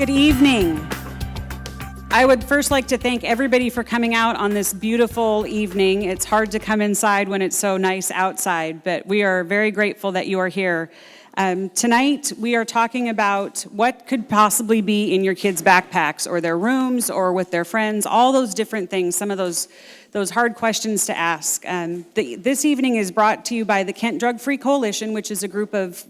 Good evening. I would first like to thank everybody for coming out on this beautiful evening. It's hard to come inside when it's so nice outside, but we are very grateful that you are here. Tonight, we are talking about what could possibly be in your kids' backpacks or their rooms or with their friends, all those different things, some of those hard questions to ask. This evening is brought to you by the Kent Drug-Free Coalition, which is a group of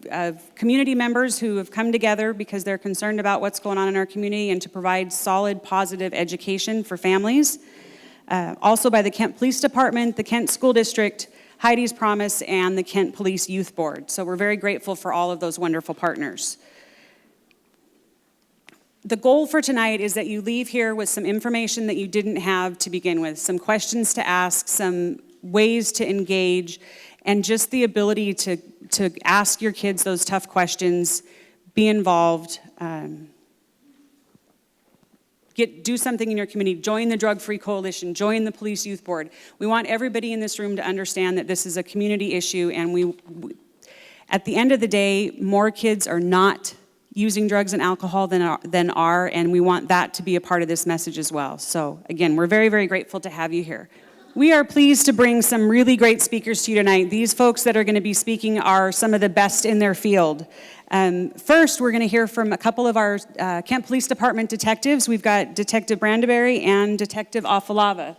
community members who have come together because they're concerned about what's going on in our community and to provide solid, positive education for families. Also by the Kent Police Department, the Kent School District, Heidi's Promise, and the Kent Police Youth Board. So we're very grateful for all of those wonderful partners. The goal for tonight is that you leave here with some information that you didn't have to begin with, some questions to ask, some ways to engage, and just the ability to ask your kids those tough questions, be involved, do something in your community, join the Drug-Free Coalition, join the Police Youth Board. We want everybody in this room to understand that this is a community issue, and at the end of the day, more kids are not using drugs and alcohol than are, and we want that to be a part of this message as well. So again, we're very, very grateful to have you here. We are pleased to bring some really great speakers to you tonight. These folks that are going to be speaking are some of the best in their field. First, we're going to hear from a couple of our Kent Police Department detectives. We've got Detective Brandeberry and Detective Afalava.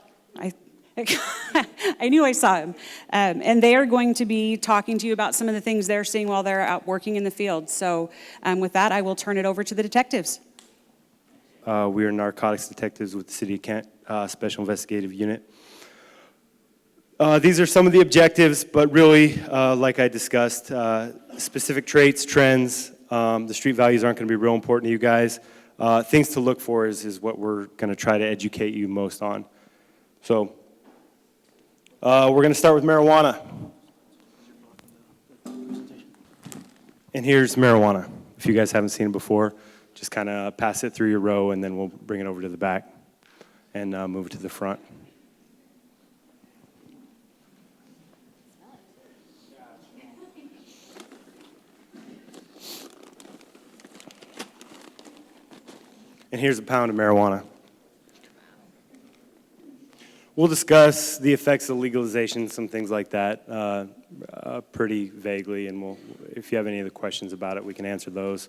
I knew I saw him. And they are going to be talking to you about some of the things they're seeing while they're out working in the field. So with that, I will turn it over to the detectives. We are narcotics detectives with the City of Kent Special Investigative Unit. These are some of the objectives, but really, like I discussed, specific traits, trends, the street values aren't going to be real important to you guys. Things to look for is what we're going to try to educate you most on. So, we're going to start with marijuana. And here's marijuana. If you guys haven't seen it before, just kind of pass it through your row, and then we'll bring it over to the back and move it to the front. And here's a pound of marijuana. We'll discuss the effects of legalization, some things like that, pretty vaguely, and if you have any other questions about it, we can answer those.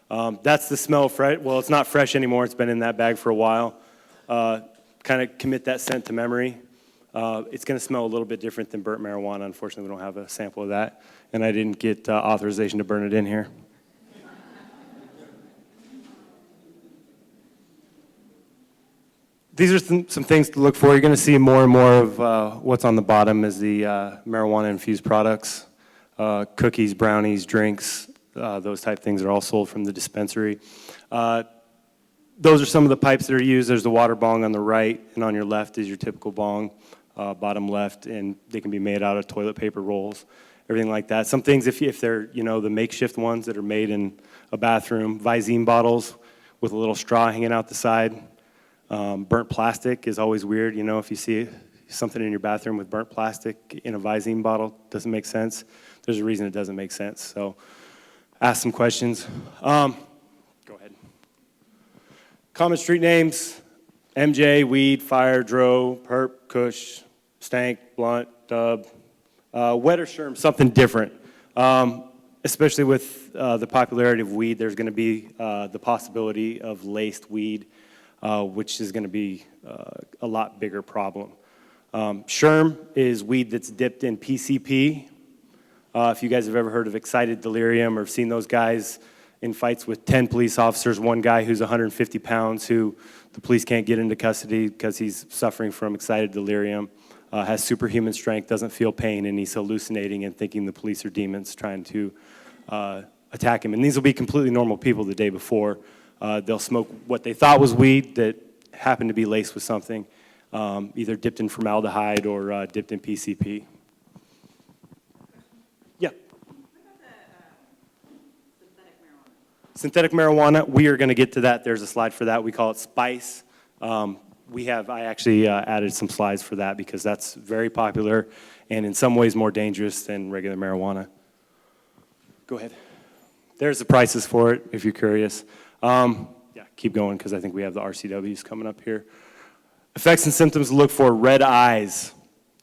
That's the smell of fresh. Well, it's not fresh anymore. It's been in that bag for a while. Kind of commit that scent to memory. It's going to smell a little bit different than burnt marijuana. Unfortunately, we don't have a sample of that, and I didn't get authorization to burn it in here. These are some things to look for. You're going to see more and more of what's on the bottom is the marijuana-infused products. Cookies, brownies, drinks, those type things are all sold from the dispensary. Those are some of the pipes that are used. There's the water bong on the right, and on your left is your typical bong, bottom left, and they can be made out of toilet paper rolls, everything like that. Some things, if they're the makeshift ones that are made in a bathroom, Visine bottles with a little straw hanging out the side. Burnt plastic is always weird, if you see something in your bathroom with burnt plastic in a Visine bottle, doesn't make sense. There's a reason it doesn't make sense, so ask some questions. Go ahead. Common street names, MJ, weed, fire, dro, perp, kush, stank, blunt, dub. Wet or sherm, something different. Especially with the popularity of weed, there's going to be the possibility of laced weed, which is going to be a lot bigger problem. Sherm is weed that's dipped in PCP. If you guys have ever heard of excited delirium or seen those guys in fights with 10 police officers, one guy who's 150 pounds who the police can't get into custody because he's suffering from excited delirium, has superhuman strength, doesn't feel pain, and he's hallucinating and thinking the police are demons trying to attack him. And these will be completely normal people the day before. They'll smoke what they thought was weed that happened to be laced with something, either dipped in formaldehyde or dipped in PCP. Yeah. What about the synthetic marijuana? Synthetic marijuana, we are going to get to that. There's a slide for that. We call it Spice. I actually added some slides for that because that's very popular and in some ways more dangerous than regular marijuana. Go ahead. There's the prices for it if you're curious. Yeah, keep going because I think we have the RCWs coming up here. Effects and symptoms to look for: red eyes,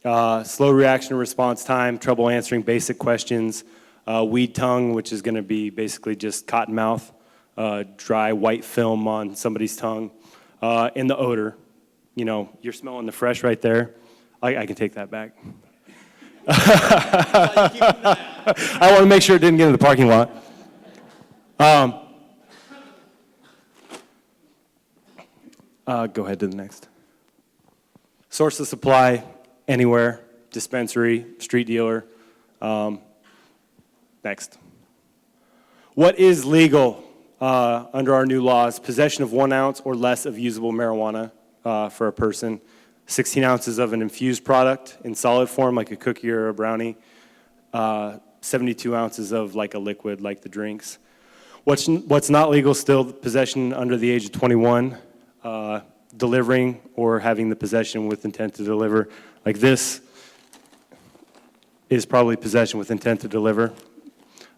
slow reaction and response time, trouble answering basic questions, weed tongue, which is going to be basically just cotton mouth, dry white film on somebody's tongue, and the odor. You know, you're smelling the fresh right there. I can take that back. I want to make sure it didn't get in the parking lot. Go ahead to the next. Source of supply, anywhere, dispensary, street dealer. Next. What is legal under our new laws? Possession of 1 ounce or less of usable marijuana for a person. 16 ounces of an infused product in solid form, like a cookie or a brownie. 72 ounces of like a liquid, like the drinks. What's not legal still, possession under the age of 21, delivering or having the possession with intent to deliver. Like this is probably possession with intent to deliver.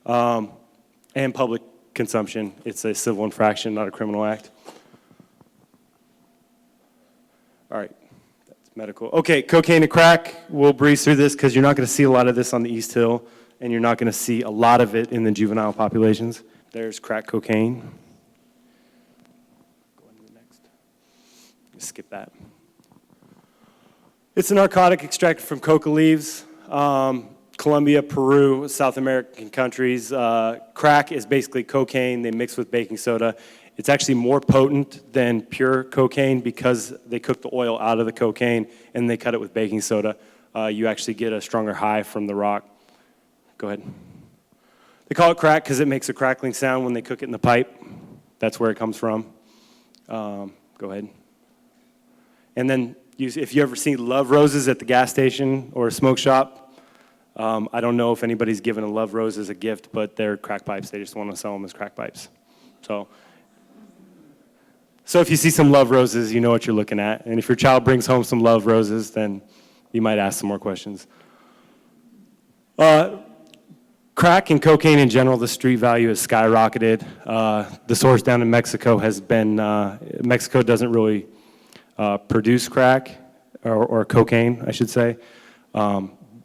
And public consumption. It's a civil infraction, not a criminal act. All right, that's medical. Okay, cocaine and crack. We'll breeze through this because you're not going to see a lot of this on the East Hill, and you're not going to see a lot of it in the juvenile populations. There's crack cocaine. Go on to the next. Skip that. It's a narcotic extracted from coca leaves. Colombia, Peru, South American countries. Crack is basically cocaine they mix with baking soda. It's actually more potent than pure cocaine because they cook the oil out of the cocaine and they cut it with baking soda. You actually get a stronger high from the rock. Go ahead. They call it crack because it makes a crackling sound when they cook it in the pipe. That's where it comes from. Go ahead. And then if you ever see love roses at the gas station or a smoke shop, I don't know if anybody's given a love rose as a gift, but they're crack pipes. They just want to sell them as crack pipes. So if you see some love roses, you know what you're looking at. And if your child brings home some love roses, then you might ask some more questions. Crack and cocaine in general, the street value has skyrocketed. The source down in Mexico has been, Mexico doesn't really produce crack, or cocaine, I should say.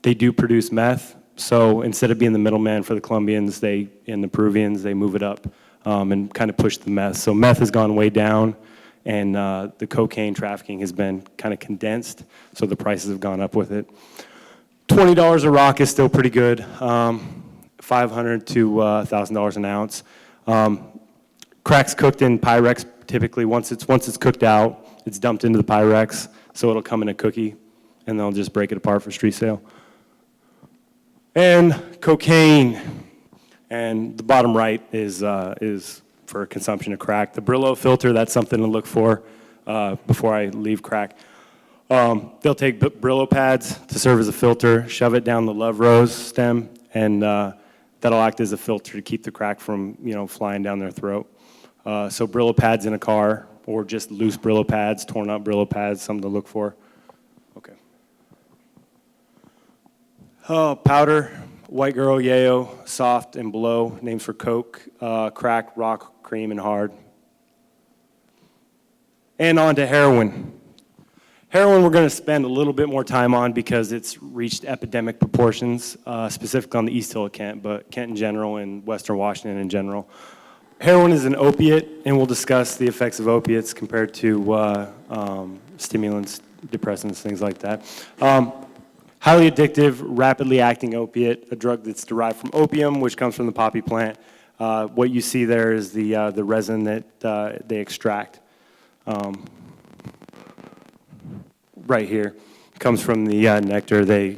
They do produce meth, so instead of being the middleman for the Colombians and the Peruvians, they move it up and kind of push the meth. So meth has gone way down, and the cocaine trafficking has been kind of condensed, so the prices have gone up with it. $20 a rock is still pretty good, $500 to $1,000 an ounce. Crack's cooked in Pyrex typically. Once it's cooked out, it's dumped into the Pyrex, so it'll come in a cookie, and they'll just break it apart for street sale. And cocaine, and the bottom right is for consumption of crack. The Brillo filter, that's something to look for before I leave crack. They'll take Brillo pads to serve as a filter, shove it down the love rose stem, and that'll act as a filter to keep the crack from flying down their throat. So Brillo pads in a car, or just loose Brillo pads, torn up Brillo pads, something to look for. Okay. Powder, white girl, yayo, soft and below, names for coke, crack, rock, cream, and hard. And on to heroin. Heroin we're going to spend a little bit more time on because it's reached epidemic proportions, specifically on the East Hill of Kent, but Kent in general and Western Washington in general. Heroin is an opiate, and we'll discuss the effects of opiates compared to stimulants, depressants, things like that. Highly addictive, rapidly acting opiate, a drug that's derived from opium, which comes from the poppy plant. What you see there is the resin that they extract. Right here, comes from the nectar. They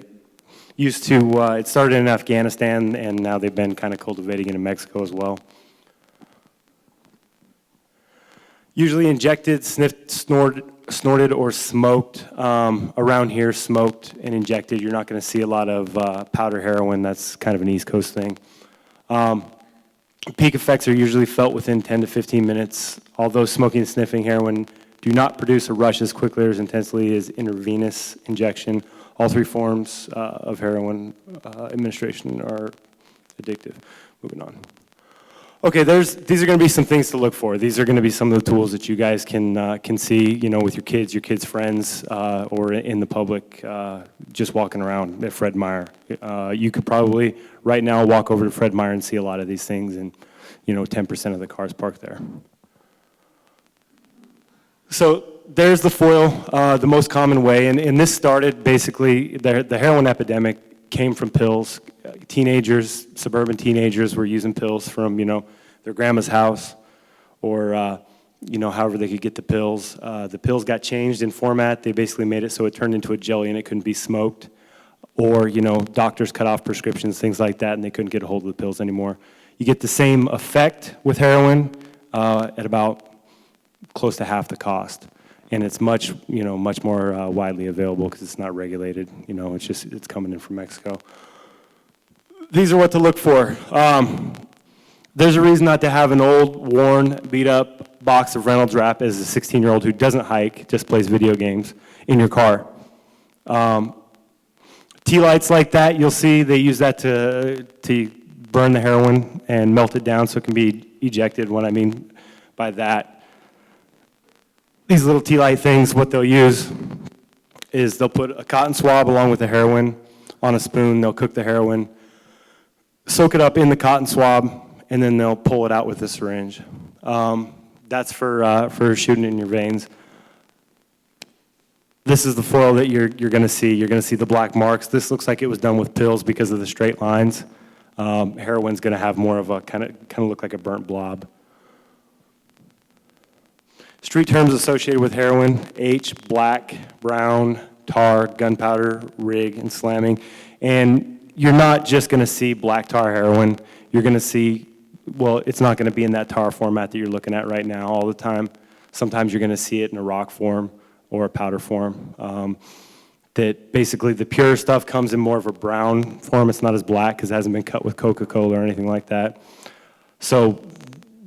used to, it started in Afghanistan, and now they've been kind of cultivating it in Mexico as well. Usually injected, sniffed, snorted, or smoked. Around here, smoked and injected. You're not going to see a lot of powder heroin. That's kind of an East Coast thing. Peak effects are usually felt within 10 to 15 minutes, although smoking and sniffing heroin do not produce a rush as quickly or as intensely as intravenous injection. All three forms of heroin administration are addictive. Moving on. Okay, these are going to be some things to look for. These are going to be some of the tools that you guys can see, with your kids' friends, or in the public, just walking around at Fred Meyer. You could probably right now walk over to Fred Meyer and see a lot of these things, and 10% of the cars parked there. So there's the foil, the most common way, and this started basically the heroin epidemic came from pills. Teenagers, suburban teenagers were using pills from, their grandma's house or, however they could get the pills. The pills got changed in format. They basically made it so it turned into a jelly and it couldn't be smoked. Or, doctors cut off prescriptions, things like that, and they couldn't get a hold of the pills anymore. You get the same effect with heroin at about close to half the cost. And it's much more widely available because it's not regulated. It's coming in from Mexico. These are what to look for. There's a reason not to have an old, worn, beat-up box of Reynolds Wrap as a 16-year-old who doesn't hike, just plays video games, in your car. Tea lights like that, you'll see they use that to burn the heroin and melt it down so it can be ejected. What I mean by that, these little tea light things, what they'll use is they'll put a cotton swab along with the heroin on a spoon. They'll cook the heroin, soak it up in the cotton swab, and then they'll pull it out with a syringe. That's for shooting in your veins. This is the foil that you're going to see. You're going to see the black marks. This looks like it was done with pills because of the straight lines. Heroin's going to have more of a kind of look like a burnt blob. Street terms associated with heroin: H, black, brown, tar, gunpowder, rig, and slamming. And you're not just going to see black tar heroin. You're going to see, well, it's not going to be in that tar format that you're looking at right now all the time. Sometimes you're going to see it in a rock form or a powder form. That basically the pure stuff comes in more of a brown form. It's not as black because it hasn't been cut with Coca-Cola or anything like that. So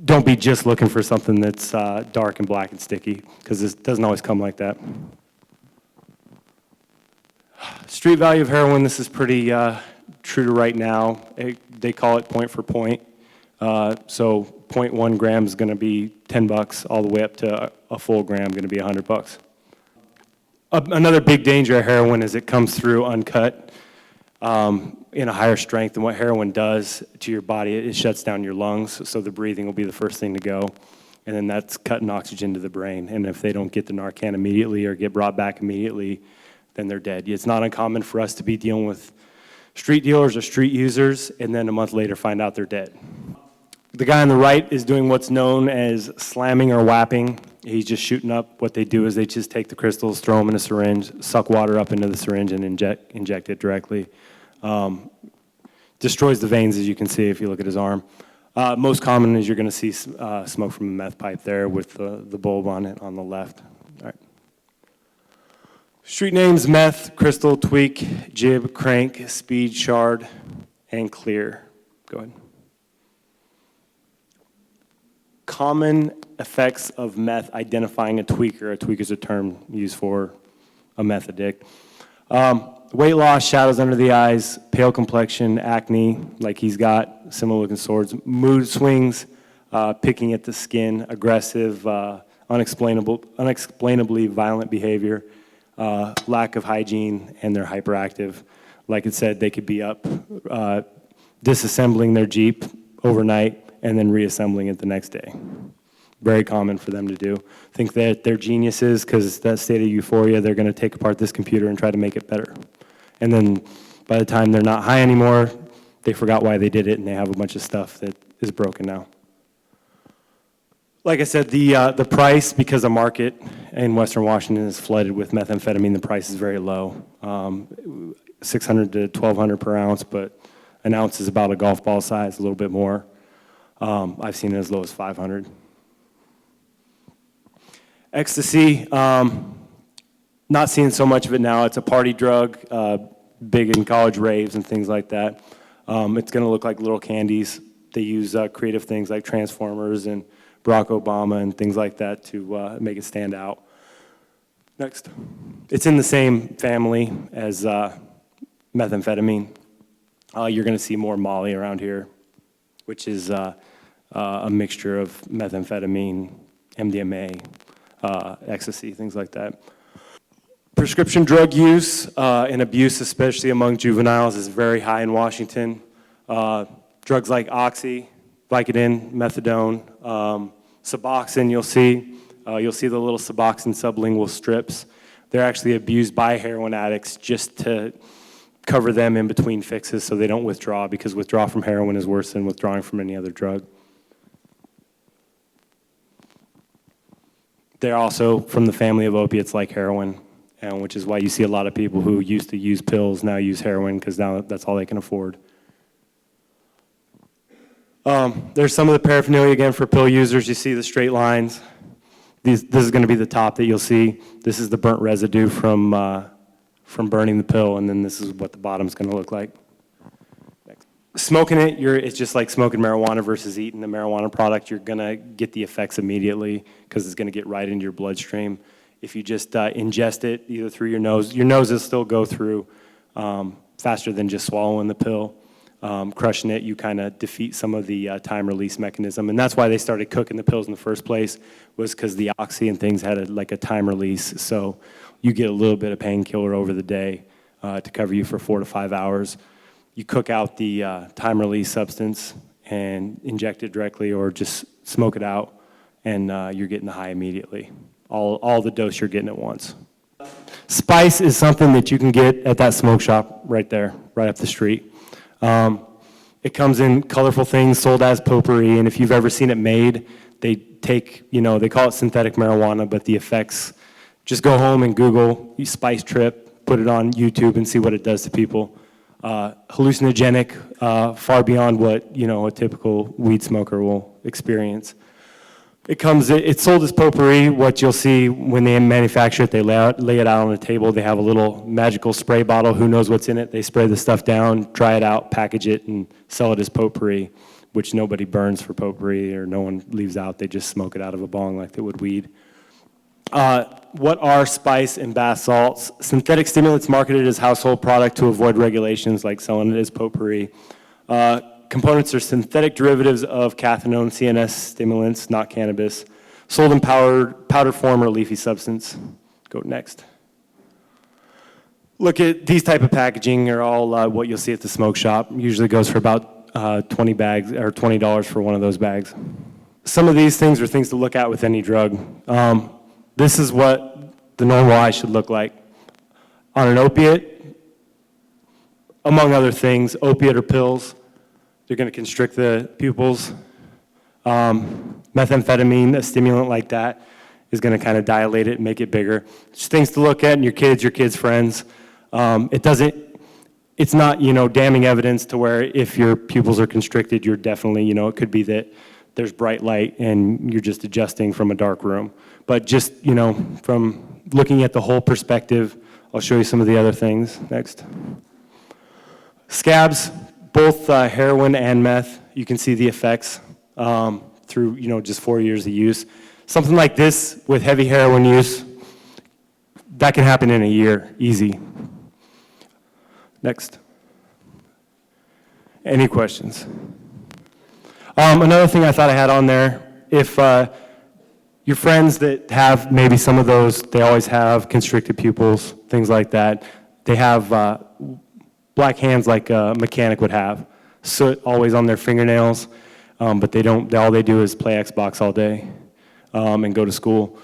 don't be just looking for something that's dark and black and sticky, because it doesn't always come like that. Street value of heroin, this is pretty true to right now. They call it point for point. So 0.1 gram is going to be $10, all the way up to a full gram going to be $100. Another big danger of heroin is it comes through uncut in a higher strength than what heroin does to your body. It shuts down your lungs, so the breathing will be the first thing to go. And then that's cutting oxygen to the brain. And if they don't get the Narcan immediately or get brought back immediately, then they're dead. It's not uncommon for us to be dealing with street dealers or street users and then a month later find out they're dead. The guy on the right is doing what's known as slamming or whapping. He's just shooting up. What they do is they just take the crystals, throw them in a syringe, suck water up into the syringe, and inject it directly. Destroys the veins, as you can see if you look at his arm. Most common is you're going to see smoke from a meth pipe there with the bulb on it on the left. All right. Street names: meth, crystal, tweak, jib, crank, speed, shard, and clear. Go ahead. Common effects of meth identifying a tweaker. A tweaker is a term used for a meth addict. Weight loss, shadows under the eyes, pale complexion, acne, like he's got, similar looking swords, mood swings, picking at the skin, aggressive, unexplainably violent behavior, lack of hygiene, and they're hyperactive. Like it said, they could be up disassembling their Jeep overnight and then reassembling it the next day. Very common for them to do. Think that they're geniuses because that state of euphoria, they're going to take apart this computer and try to make it better. And then by the time they're not high anymore, they forgot why they did it and they have a bunch of stuff that is broken now. Like I said, the price, because the market in Western Washington is flooded with methamphetamine, the price is very low. $600 to $1,200 per ounce, but an ounce is about a golf ball size, a little bit more. I've seen it as low as $500. Ecstasy, not seeing so much of it now. It's a party drug, big in college raves and things like that. It's going to look like little candies. They use creative things like Transformers and Barack Obama and things like that to make it stand out. Next. It's in the same family as methamphetamine. You're going to see more Molly around here, which is a mixture of methamphetamine, MDMA, ecstasy, things like that. Prescription drug use and abuse, especially among juveniles, is very high in Washington. Drugs like Oxy, Vicodin, Methadone, Suboxone, you'll see the little Suboxone sublingual strips. They're actually abused by heroin addicts just to cover them in between fixes so they don't withdraw, because withdrawal from heroin is worse than withdrawing from any other drug. They're also from the family of opiates like heroin, and which is why you see a lot of people who used to use pills now use heroin, because now that's all they can afford. There's some of the paraphernalia again for pill users. You see the straight lines. This is going to be the top that you'll see. This is the burnt residue from burning the pill, and then this is what the bottom's going to look like. Next. Smoking it, it's just like smoking marijuana versus eating the marijuana product. You're going to get the effects immediately because it's going to get right into your bloodstream. If you just ingest it either through your nose will still go through faster than just swallowing the pill. Crushing it, you kind of defeat some of the time release mechanism. And that's why they started cooking the pills in the first place, was because the Oxy and things had like a time release. So you get a little bit of painkiller over the day to cover you for 4 to 5 hours. You cook out the time release substance and inject it directly, or just smoke it out, and you're getting the high immediately. All the dose you're getting at once. Spice is something that you can get at that smoke shop right there, right up the street. It comes in colorful things sold as potpourri, and if you've ever seen it made, they take, they call it synthetic marijuana, but the effects, just go home and Google spice trip, put it on YouTube and see what it does to people. Hallucinogenic, far beyond what, a typical weed smoker will experience. It's sold as potpourri. What you'll see when they manufacture it, they lay it out on a table. They have a little magical spray bottle. Who knows what's in it? They spray the stuff down, dry it out, package it, and sell it as potpourri, which nobody burns for potpourri, or no one leaves out. They just smoke it out of a bong like they would weed. What are spice and bath salts? Synthetic stimulants marketed as household product to avoid regulations, like selling it as potpourri. Components are synthetic derivatives of cathinone, CNS stimulants, not cannabis, sold in powder form or leafy substance. Go next. Look at these type of packaging are all what you'll see at the smoke shop. Usually goes for about 20 bags or $20 for one of those bags. Some of these things are things to look at with any drug. This is what the normal eye should look like. On an opiate, among other things, opiate or pills, they're going to constrict the pupils. Methamphetamine, a stimulant like that, is going to kind of dilate it and make it bigger. Just things to look at in your kids' friends. It's not, damning evidence to where if your pupils are constricted, you're definitely, it could be that there's bright light and you're just adjusting from a dark room. But just, from looking at the whole perspective, I'll show you some of the other things. Next. Scabs. Both heroin and meth, you can see the effects through, just 4 years of use. Something like this with heavy heroin use, that can happen in a year, easy. Next. Any questions? Another thing I thought I had on there, if your friends that have maybe some of those, they always have constricted pupils, things like that, they have black hands like a mechanic would have, soot always on their fingernails, but all they do is play Xbox all day and go to school.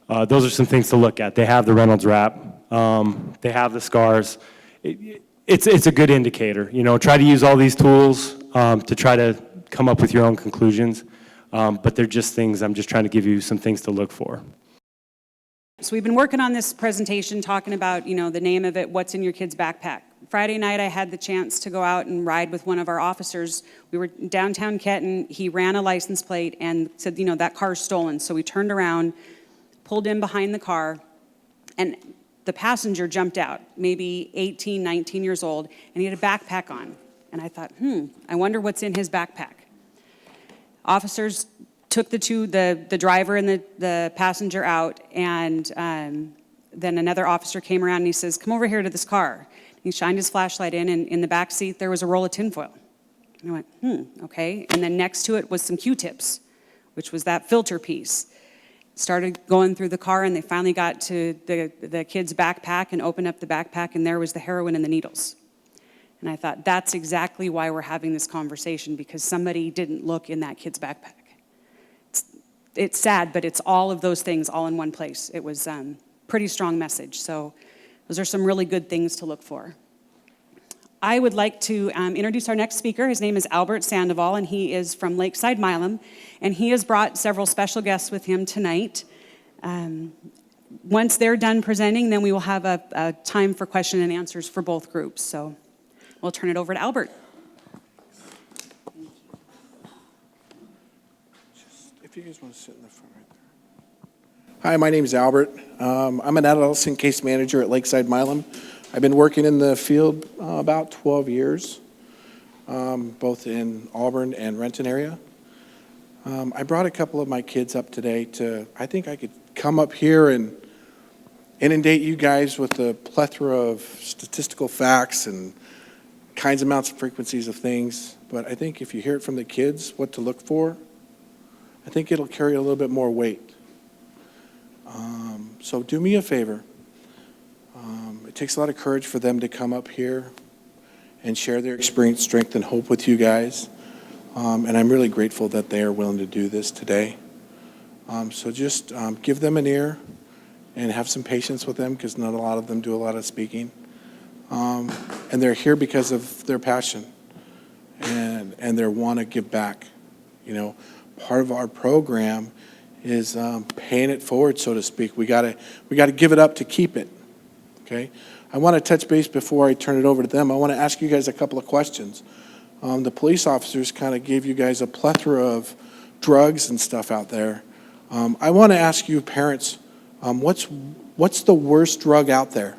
Those are some things to look at. They have the Reynolds wrap, they have the scars. It's a good indicator. Try to use all these tools to try to come up with your own conclusions, but they're just things, I'm just trying to give you some things to look for. So we've been working on this presentation talking about, the name of it, what's in your kid's backpack. Friday night, I had the chance to go out and ride with one of our officers. We were downtown Kenton. He ran a license plate and said, that car's stolen. So we turned around, pulled in behind the car, and the passenger jumped out, maybe 18, 19 years old, and he had a backpack on. And I thought, I wonder what's in his backpack. Officers took the driver and the passenger out, and then another officer came around and he says, come over here to this car. He shined his flashlight in, and in the back seat there was a roll of tinfoil. And I went, okay. And then next to it was some Q-tips, which was that filter piece. Started going through the car, and they finally got to the kid's backpack and opened up the backpack, and there was the heroin and the needles. And I thought, that's exactly why we're having this conversation, because somebody didn't look in that kid's backpack. It's sad, but it's all of those things all in one place. It was a pretty strong message. So those are some really good things to look for. I would like to introduce our next speaker. His name is Albert Sandoval, and he is from Lakeside Milam, and he has brought several special guests with him tonight. Once they're done presenting, then we will have a time for question and answers for both groups. So we'll turn it over to Albert. If you guys want to sit in the front right there. Hi, my name is Albert. I'm an adolescent case manager at Lakeside Milam. I've been working in the field about 12 years, both in Auburn and Renton area. I brought a couple of my kids up today I think I could come up here and inundate you guys with a plethora of statistical facts and kinds, amounts, and frequencies of things. But I think if you hear it from the kids, what to look for, I think it'll carry a little bit more weight. So do me a favor. It takes a lot of courage for them to come up here and share their experience, strength, and hope with you guys. And I'm really grateful that they are willing to do this today. So just give them an ear and have some patience with them, because not a lot of them do a lot of speaking. And they're here because of their passion and their want to give back. You know, part of our program is paying it forward, so to speak. We gotta give it up to keep it. Okay. I want to touch base before I turn it over to them. I want to ask you guys a couple of questions. The police officers kind of gave you guys a plethora of drugs and stuff out there. I want to ask you, parents, what's the worst drug out there?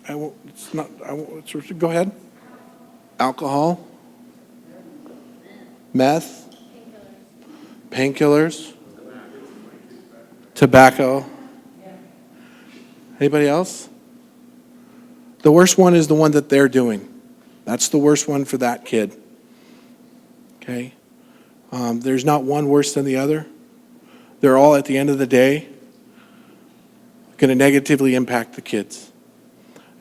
Go ahead. Alcohol. Meth. Painkillers. Tobacco. Anybody else? The worst one is the one that they're doing. That's the worst one for that kid. Okay? There's not one worse than the other. They're all, at the end of the day, going to negatively impact the kids.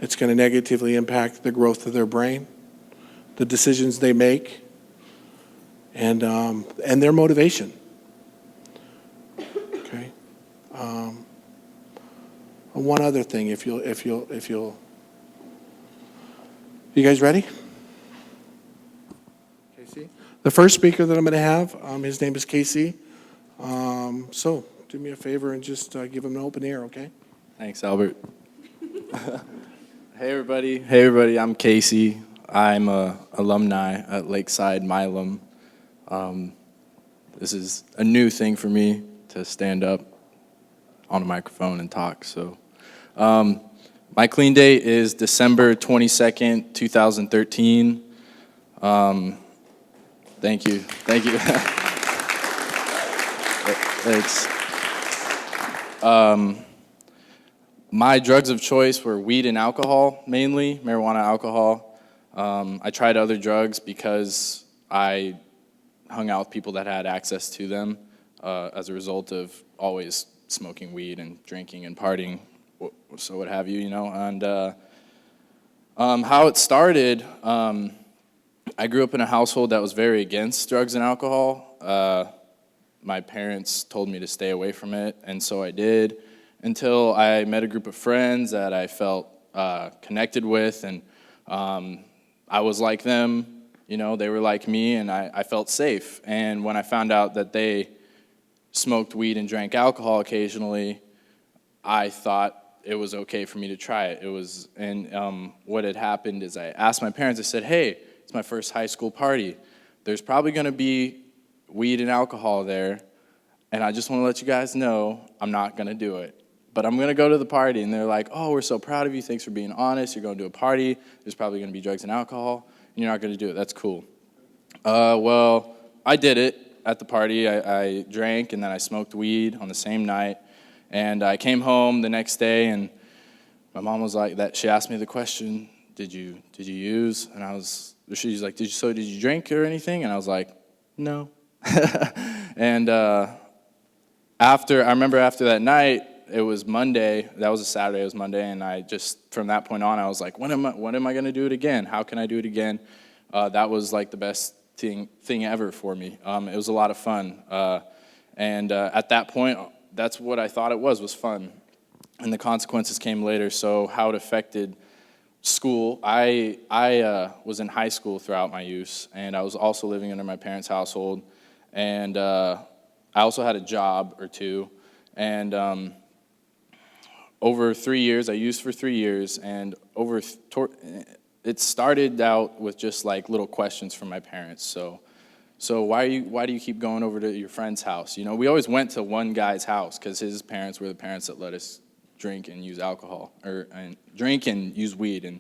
It's going to negatively impact the growth of their brain, the decisions they make, and their motivation. Okay? One other thing, if you'll, you guys ready? Casey? The first speaker that I'm going to have, his name is Casey. So do me a favor and just give him an open ear, okay? Thanks, Albert. Hey, everybody. I'm Casey. I'm a alumni at Lakeside Milam. This is a new thing for me to stand up on a microphone and talk. So, my clean date is December 22nd, 2013. Thank you. Thanks. My drugs of choice were weed and alcohol, mainly marijuana, alcohol. I tried other drugs because I hung out with people that had access to them as a result of always smoking weed and drinking and partying, so what have you, you know. And how it started, I grew up in a household that was very against drugs and alcohol. My parents told me to stay away from it, and so I did, until I met a group of friends that I felt connected with, and I was like them, you know, they were like me, and I felt safe. And when I found out that they smoked weed and drank alcohol occasionally, I thought it was okay for me to try it. What had happened is I asked my parents, I said, hey, it's my first high school party. There's probably going to be weed and alcohol there, and I just want to let you guys know I'm not going to do it. But I'm going to go to the party. And they're like, oh, we're so proud of you. Thanks for being honest. You're going to a party. There's probably going to be drugs and alcohol, and you're not going to do it. That's cool. Well, I did it at the party. I drank, and then I smoked weed on the same night. And I came home the next day, and my mom was like, she asked me the question, did you use? And I was she's like, did you drink or anything? And I was like, no. And I remember after that night, it was Monday. That was a Saturday. It was Monday, and I just, from that point on, I was like, when am I going to do it again? How can I do it again? That was like the best thing ever for me. It was a lot of fun, and at that point, that's what I thought it was fun, and the consequences came later. So how it affected school, I was in high school throughout my use, and I was also living under my parents' household, and I also had a job or two, and over 3 years, I used for 3 years, and it started out with just like little questions from my parents. So why do you keep going over to your friend's house? You know, we always went to one guy's house because his parents were the parents that let us drink and use alcohol, and drink and use weed, and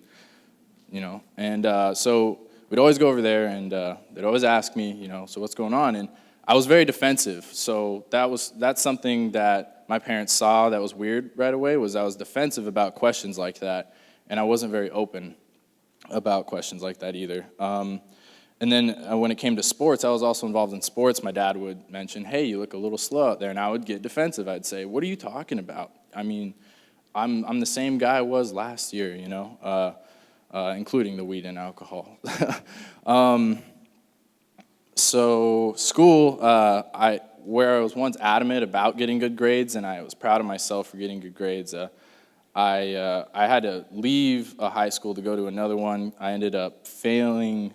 you know, and so we'd always go over there, and they'd always ask me, you know, so what's going on? And I was very defensive, so that's something that my parents saw that was weird right away, was I was defensive about questions like that, and I wasn't very open about questions like that either. And then when it came to sports, I was also involved in sports. My dad would mention, hey, you look a little slow out there, and I would get defensive. I'd say, what are you talking about? I mean, I'm the same guy I was last year, you know, including the weed and alcohol. So school, where I was once adamant about getting good grades, and I was proud of myself for getting good grades, I had to leave a high school to go to another one. I ended up failing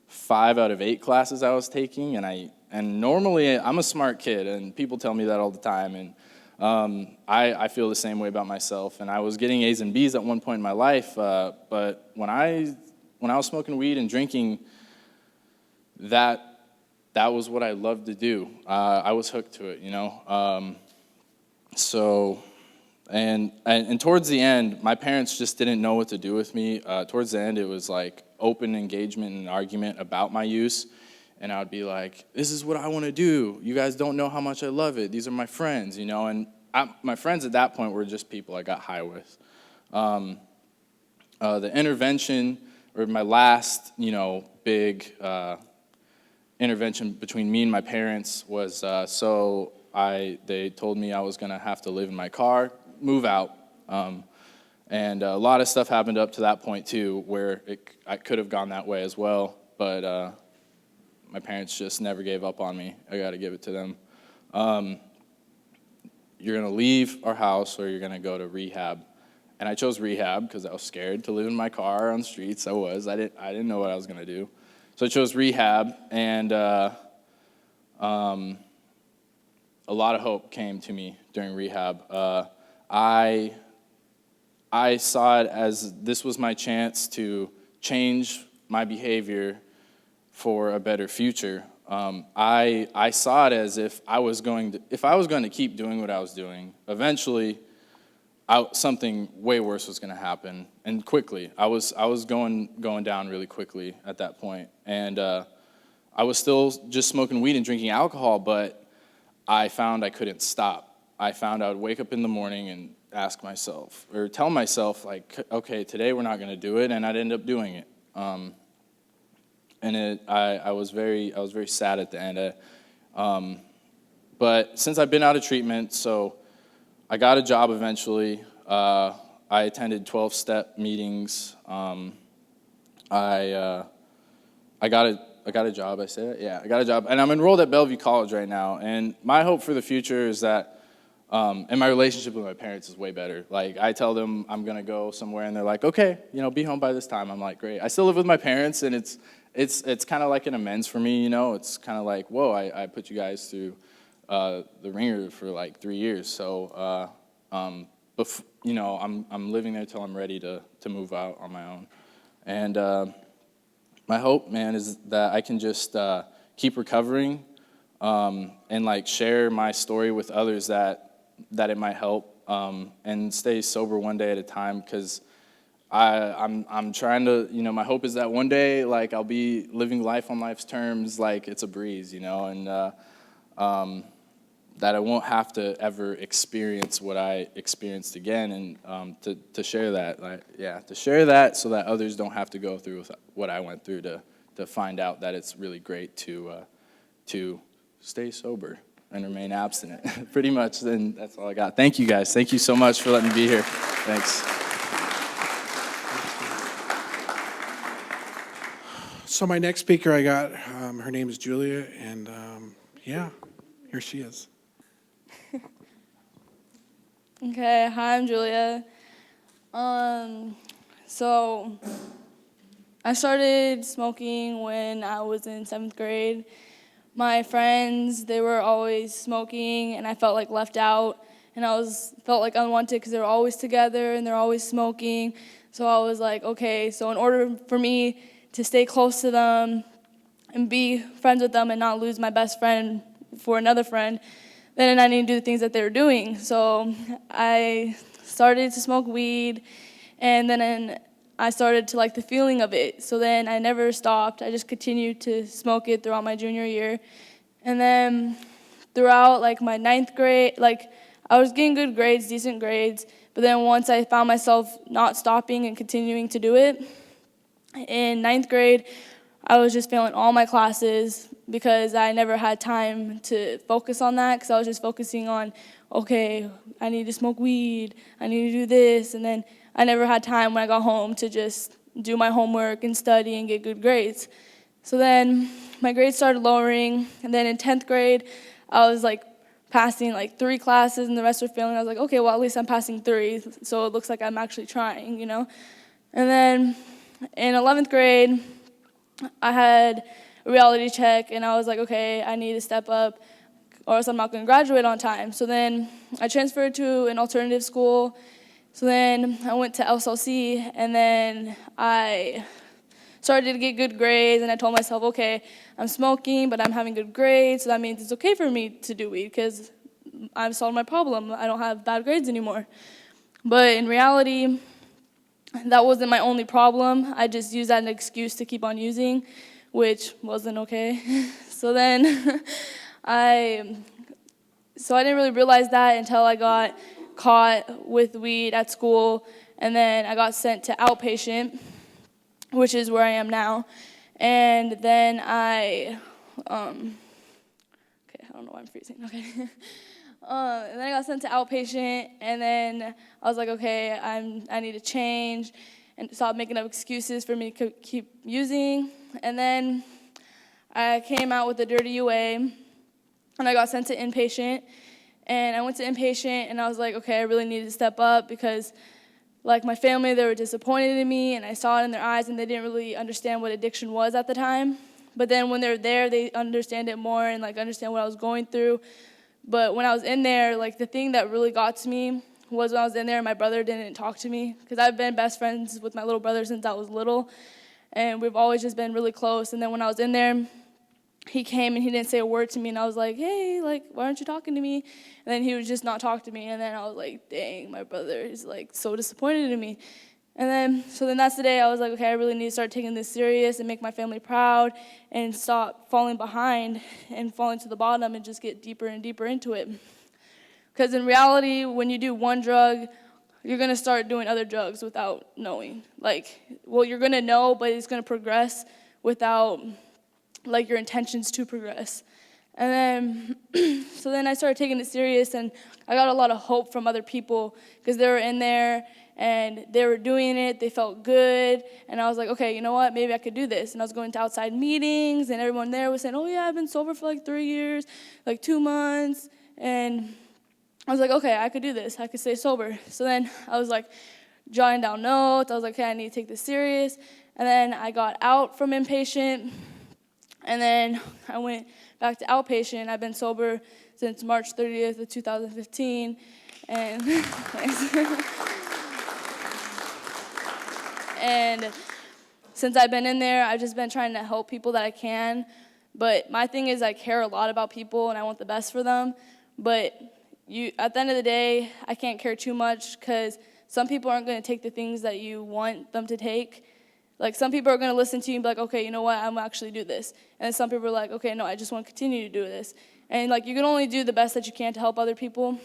5 out of 8 classes I was taking, and normally I'm a smart kid, and people tell me that all the time, and I feel the same way about myself. And I was getting A's and B's at one point in my life, but when I was smoking weed and drinking, that was what I loved to do. I was hooked to it, you know. And towards the end, my parents just didn't know what to do with me. Towards the end, it was like open engagement and argument about my use. And I would be like, this is what I want to do. You guys don't know how much I love it. These are my friends, you know. And my friends at that point were just people I got high with. The intervention, or my last, you know, big intervention between me and my parents was, they told me I was going to have to live in my car, move out. And a lot of stuff happened up to that point, too, where I could have gone that way as well. But my parents just never gave up on me. I got to give it to them. You're going to leave our house or you're going to go to rehab. And I chose rehab because I was scared to live in my car on the streets. I didn't know what I was going to do. So I chose rehab, and a lot of hope came to me during rehab. I saw it as this was my chance to change my behavior for a better future. I saw it as if I was going to keep doing what I was doing, eventually something way worse was going to happen, and quickly. I was going down really quickly at that point, and I was still just smoking weed and drinking alcohol, but I found I couldn't stop. I found I would wake up in the morning and ask myself, or tell myself, like, okay, today we're not going to do it, and I'd end up doing it. I was very sad at the end. But since I've been out of treatment, so I got a job eventually. I attended 12-step meetings. I got a job. I say that? Yeah, I got a job, and I'm enrolled at Bellevue College right now. And my hope for the future is that, and my relationship with my parents is way better. Like, I tell them I'm gonna go somewhere, and they're like, okay, you know, be home by this time. I'm like, great. I still live with my parents, and it's kind of like an amends for me, you know. It's kind of like, whoa, I put you guys through the ringer for like 3 years. So, you know, I'm living there till I'm ready to move out on my own. And my hope, man, is that I can just keep recovering and like share my story with others that it might help, and stay sober one day at a time, because I'm trying to, you know, my hope is that one day, like, I'll be living life on life's terms like it's a breeze, you know, and that I won't have to ever experience what I experienced again, and to share that, like, yeah, to share that so that others don't have to go through what I went through to to find out that it's really great to stay sober and remain abstinent. Pretty much, then that's all I got. Thank you guys. Thank you so much for letting me be here. Thanks. So my next speaker I got, her name is Julia, and yeah, here she is. Okay, hi, I'm Julia. So I started smoking when I was in 7th grade. My friends, they were always smoking, and I felt like left out, and felt like unwanted because they were always together and they're always smoking. So I was like, okay, so in order for me to stay close to them and be friends with them and not lose my best friend for another friend, then I need to do the things that they were doing. So I started to smoke weed, and then I started to like the feeling of it. So then I never stopped. I just continued to smoke it throughout my junior year. And then throughout like my 9th grade, like I was getting good grades, decent grades, but then once I found myself not stopping and continuing to do it, in 9th grade, I was just failing all my classes because I never had time to focus on that because I was just focusing on, okay, I need to smoke weed, I need to do this, and then I never had time when I got home to just do my homework and study and get good grades. So then my grades started lowering, and then in 10th grade, I was like passing like 3 classes and the rest were failing. I was like, okay, well, at least I'm passing 3, so it looks like I'm actually trying, you know? And then in 11th grade, I had a reality check, and I was like, okay, I need to step up, or else I'm not going to graduate on time. So then I transferred to an alternative school. So then I went to SLC, and then I started to get good grades, and I told myself, okay, I'm smoking, but I'm having good grades, so that means it's okay for me to do weed because I've solved my problem. I don't have bad grades anymore. But in reality, that wasn't my only problem. I just used that as an excuse to keep on using, which wasn't okay. So then I didn't really realize that until I got caught with weed at school, and then I got sent to outpatient, which is where I am now. And then okay, I don't know why I'm freezing, okay. And then I got sent to outpatient, and then I was like, okay, I need to change and stop making up excuses for me to keep using. And then I came out with a dirty UA, and I got sent to inpatient. And I went to inpatient, and I was like, okay, I really needed to step up because, like, my family, they were disappointed in me, and I saw it in their eyes, and they didn't really understand what addiction was at the time. But then when they're there, they understand it more and, like, understand what I was going through. But when I was in there, like, the thing that really got to me was when I was in there, my brother didn't talk to me because I've been best friends with my little brother since I was little, and we've always just been really close. And then when I was in there, he came and he didn't say a word to me, and I was like, hey, like, why aren't you talking to me? And then he would just not talk to me, and then I was like, dang, my brother is, like, so disappointed in me. And then, so then that's the day I was like, okay, I really need to start taking this serious and make my family proud and stop falling behind and falling to the bottom and just get deeper and deeper into it. Because in reality, when you do one drug, you're going to start doing other drugs without knowing. Like, well, you're going to know, but it's going to progress without, like, your intentions to progress. And then, so then I started taking it serious, and I got a lot of hope from other people because they were in there, and they were doing it, they felt good, and I was like, okay, you know what, maybe I could do this. And I was going to outside meetings, and everyone there was saying, oh yeah, I've been sober for like 3 years, like 2 months, and I was like, okay, I could do this, I could stay sober. So then I was like jotting down notes, I was like, okay, I need to take this serious, and then I got out from inpatient, and then I went back to outpatient. I've been sober since March 30th of 2015, and And since I've been in there, I've just been trying to help people that I can. But my thing is I care a lot about people, and I want the best for them. But at the end of the day, I can't care too much because some people aren't going to take the things that you want them to take. Like, some people are going to listen to you and be like, okay, you know what, I'm actually do this. And then some people are like, okay, no, I just want to continue to do this. And, like, you can only do the best that you can to help other people.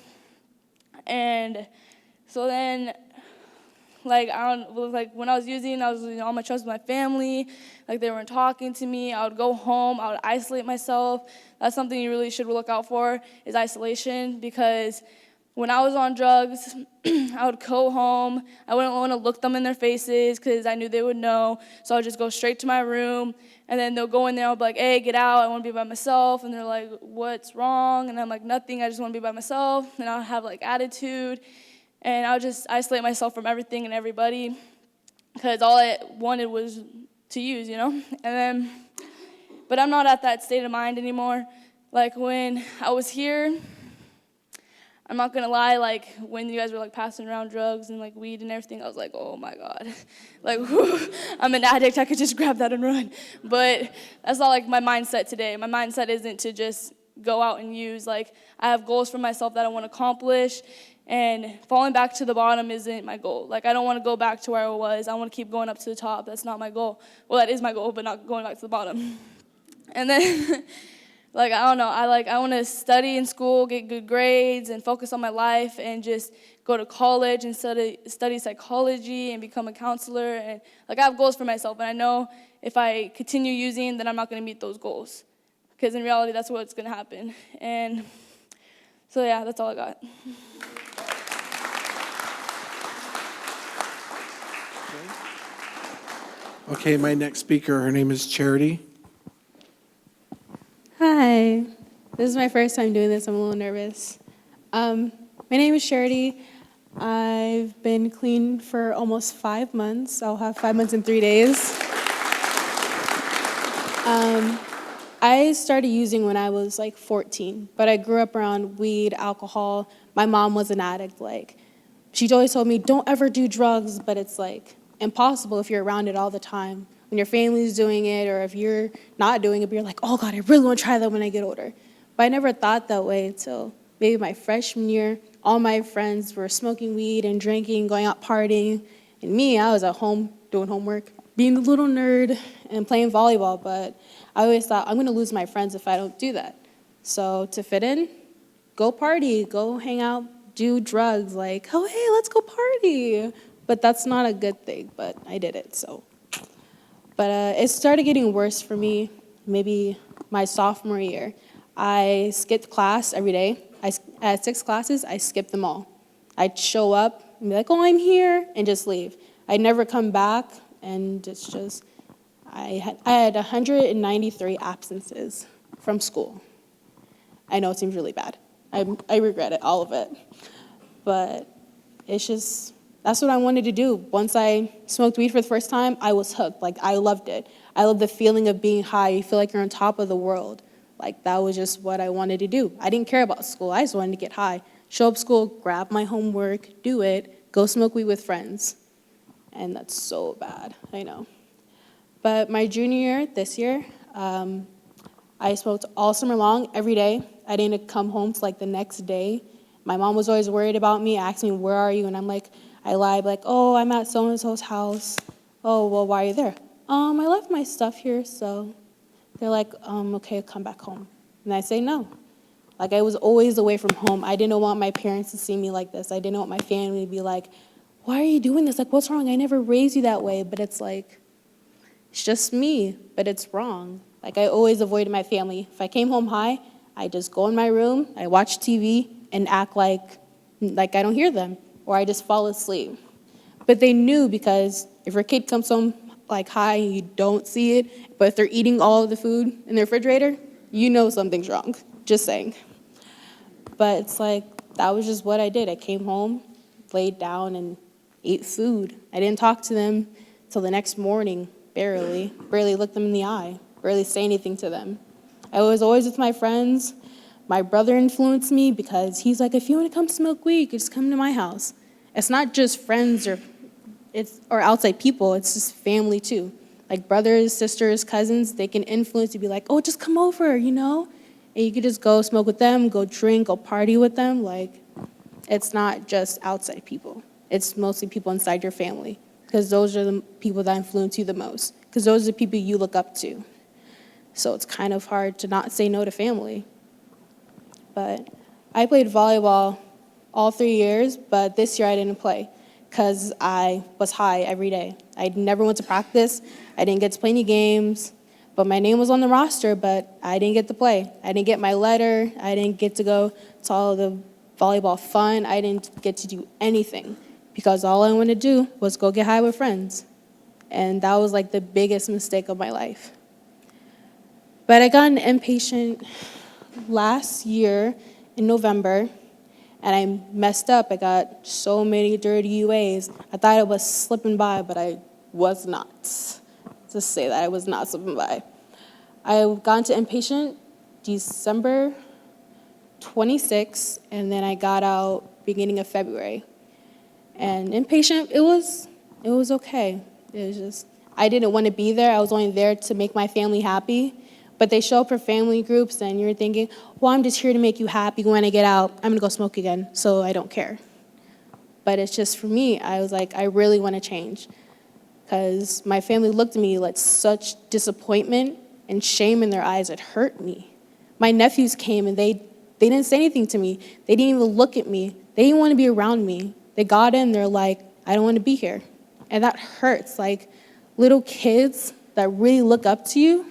And so then Like, when I was using all my trust with my family. Like, they weren't talking to me. I would go home. I would isolate myself. That's something you really should look out for, is isolation, because when I was on drugs, I would go home. I wouldn't want to look them in their faces because I knew they would know. So I would just go straight to my room, and then they'll go in there. I'll be like, hey, get out. I want to be by myself. And they're like, what's wrong? And I'm like, nothing. I just want to be by myself. And I'll have, attitude. And I would just isolate myself from everything and everybody because all I wanted was to use, But I'm not at that state of mind anymore. Like, when I was here, I'm not gonna lie, when you guys were passing around drugs and weed and everything, I was like, oh my God. Whew, I'm an addict, I could just grab that and run. But that's not my mindset today. My mindset isn't to just go out and use. I have goals for myself that I want to accomplish, and falling back to the bottom isn't my goal. I don't want to go back to where I was. I want to keep going up to the top. That's not my goal. Well, that is my goal, but not going back to the bottom. And then I don't know, I want to study in school, get good grades, and focus on my life, and just go to college and study psychology and become a counselor. And I have goals for myself, and I know if I continue using, then I'm not going to meet those goals. Because in reality, that's what's going to happen. And so, yeah, that's all I got. Okay, my next speaker, her name is Charity. Hi, this is my first time doing this. I'm a little nervous. My name is Charity. I've been clean for almost 5 months. I'll have 5 months in 3 days. I started using when I was 14, but I grew up around weed, alcohol. My mom was an addict. She always told me, don't ever do drugs, but it's impossible if you're around it all the time. When your family's doing it, or if you're not doing it, but you're like, oh God, I really want to try that when I get older. But I never thought that way until maybe my freshman year. All my friends were smoking weed and drinking, going out partying. And me, I was at home doing homework, being the little nerd and playing volleyball. But I always thought, I'm going to lose my friends if I don't do that. So to fit in, go party, go hang out, do drugs. Oh, hey, let's go party. But that's not a good thing, but I did it, so. But it started getting worse for me maybe my sophomore year. I skipped class every day. I had 6 classes, I skipped them all. I'd show up and be like, oh, I'm here, and just leave. I'd never come back, and it's just, I had 193 absences from school. I know it seems really bad. I regret it, all of it. But it's just, that's what I wanted to do. Once I smoked weed for the first time, I was hooked. I loved it. I loved the feeling of being high. You feel like you're on top of the world. That was just what I wanted to do. I didn't care about school. I just wanted to get high. Show up school, grab my homework, do it, go smoke weed with friends. And that's so bad, I know. But my junior year, this year, I smoked all summer long, every day. I didn't come home till the next day. My mom was always worried about me, asking me, where are you? And I'm I lied, oh, I'm at so-and-so's house. Oh, well, why are you there? I left my stuff here, so. They're okay, come back home. And I say no. I was always away from home. I didn't want my parents to see me like this. I didn't want my family to be like, why are you doing this? What's wrong? I never raised you that way. But it's it's just me, but it's wrong. I always avoided my family. If I came home high, I just go in my room, I watch TV, and act like I don't hear them, or I just fall asleep. But they knew, because if your kid comes home high and you don't see it, but if they're eating all of the food in the refrigerator, you know something's wrong. Just saying. But it's that was just what I did. I came home, laid down, and ate food. I didn't talk to them till the next morning, barely looked them in the eye, barely say anything to them. I was always with my friends. My brother influenced me because he's if you want to come smoke weed, you can just come to my house. It's not just friends or outside people, it's just family too. Brothers, sisters, cousins, they can influence you, be oh, just come over, And you could just go smoke with them, go drink, go party with them. It's not just outside people. It's mostly people inside your family, because those are the people that influence you the most, because those are the people you look up to. So it's kind of hard to not say no to family. But I played volleyball all 3 years, but this year I didn't play because I was high every day. I never went to practice. I didn't get to play any games, but my name was on the roster, but I didn't get to play. I didn't get my letter. I didn't get to go to all of the volleyball fun. I didn't get to do anything because all I wanted to do was go get high with friends. And that was like the biggest mistake of my life. But I got an inpatient last year in November, and I messed up. I got so many dirty UAs. I thought I was slipping by, but I was not. Just say that I was not slipping by. I got into inpatient December 26th, and then I got out beginning of February. And inpatient, it was okay. It was just, I didn't want to be there. I was only there to make my family happy. But they show up for family groups, and you're thinking, well, I'm just here to make you happy. When I get out, I'm going to go smoke again, so I don't care. But it's just for me, I was like, I really want to change. Because my family looked at me like such disappointment and shame in their eyes. It hurt me. My nephews came, and they didn't say anything to me. They didn't even look at me. They didn't want to be around me. They got in, they're like, I don't want to be here. And that hurts. Like, little kids that really look up to you,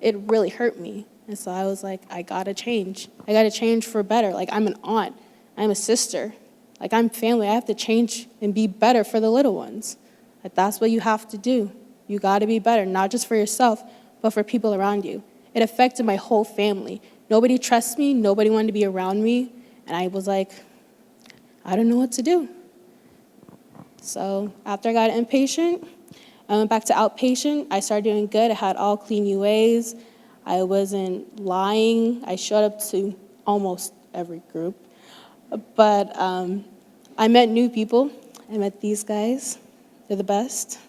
it really hurt me. And so I was like, I gotta change. I gotta change for better. Like, I'm an aunt. I'm a sister. Like, I'm family. I have to change and be better for the little ones. Like, that's what you have to do. You gotta be better, not just for yourself, but for people around you. It affected my whole family. Nobody trusts me. Nobody wanted to be around me. And I was like, I don't know what to do. So after I got inpatient, I went back to outpatient. I started doing good. I had all clean UAs. I wasn't lying. I showed up to almost every group. But I met new people. I met these guys. They're the best.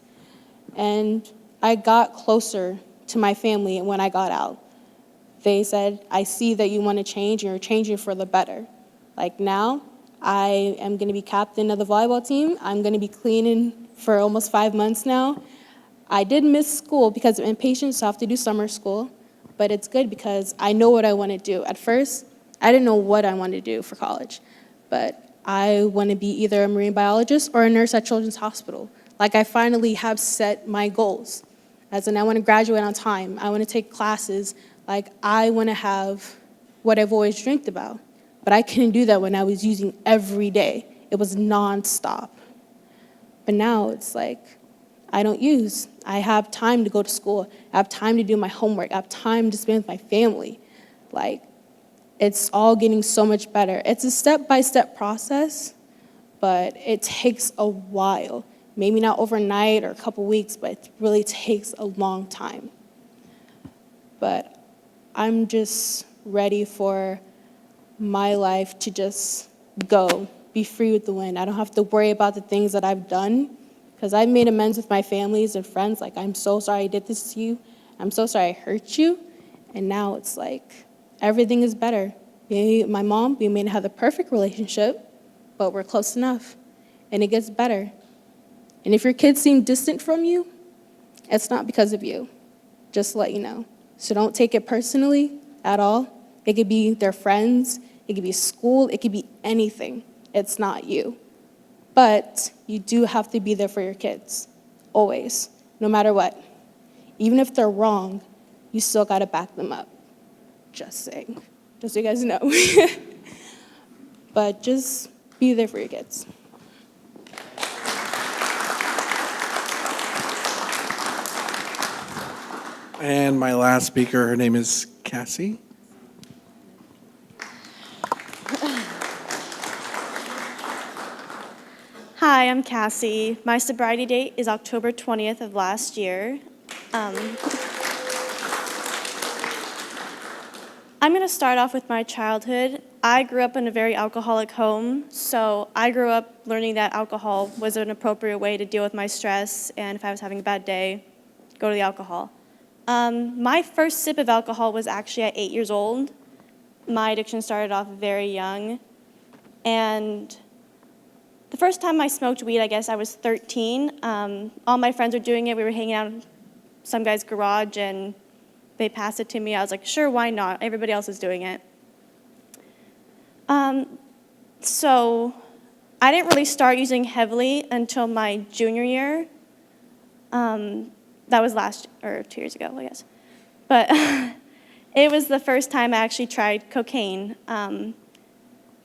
And I got closer to my family when I got out. They said, I see that you want to change, and you're changing for the better. Like, now, I am going to be captain of the volleyball team. I'm going to be cleaning for almost 5 months now. I did miss school because of inpatient, so I have to do summer school. But it's good because I know what I want to do. At first, I didn't know what I wanted to do for college. But I want to be either a marine biologist or a nurse at Children's Hospital. Like, I finally have set my goals. As in, I want to graduate on time. I want to take classes. Like, I want to have what I've always dreamed about. But I couldn't do that when I was using every day. It was nonstop. But now it's like, I don't use. I have time to go to school. I have time to do my homework. I have time to spend with my family. Like, it's all getting so much better. It's a step-by-step process, but it takes a while. Maybe not overnight or a couple weeks, but it really takes a long time. But I'm just ready for my life to just go, be free with the wind. I don't have to worry about the things that I've done, because I've made amends with my families and friends. Like, I'm so sorry I did this to you. I'm so sorry I hurt you. And now it's like, everything is better. My mom, we may not have the perfect relationship, but we're close enough. And it gets better. And if your kids seem distant from you, it's not because of you. Just to let you know. So don't take it personally at all. It could be their friends. It could be school. It could be anything. It's not you. But you do have to be there for your kids. Always. No matter what. Even if they're wrong, you still got to back them up. Just saying. Just so you guys know. But just be there for your kids. And my last speaker, her name is Cassie. Hi, I'm Cassie. My sobriety date is October 20th of last year. I'm going to start off with my childhood. I grew up in a very alcoholic home, so I grew up learning that alcohol was an appropriate way to deal with my stress, and if I was having a bad day, go to the alcohol. My first sip of alcohol was actually at 8 years old. My addiction started off very young, and the first time I smoked weed, I guess I was 13. All my friends were doing it. We were hanging out in some guy's garage, and they passed it to me. I was like, sure, why not? Everybody else is doing it. So I didn't really start using heavily until my junior year. That was 2 years ago, I guess. But it was the first time I actually tried cocaine.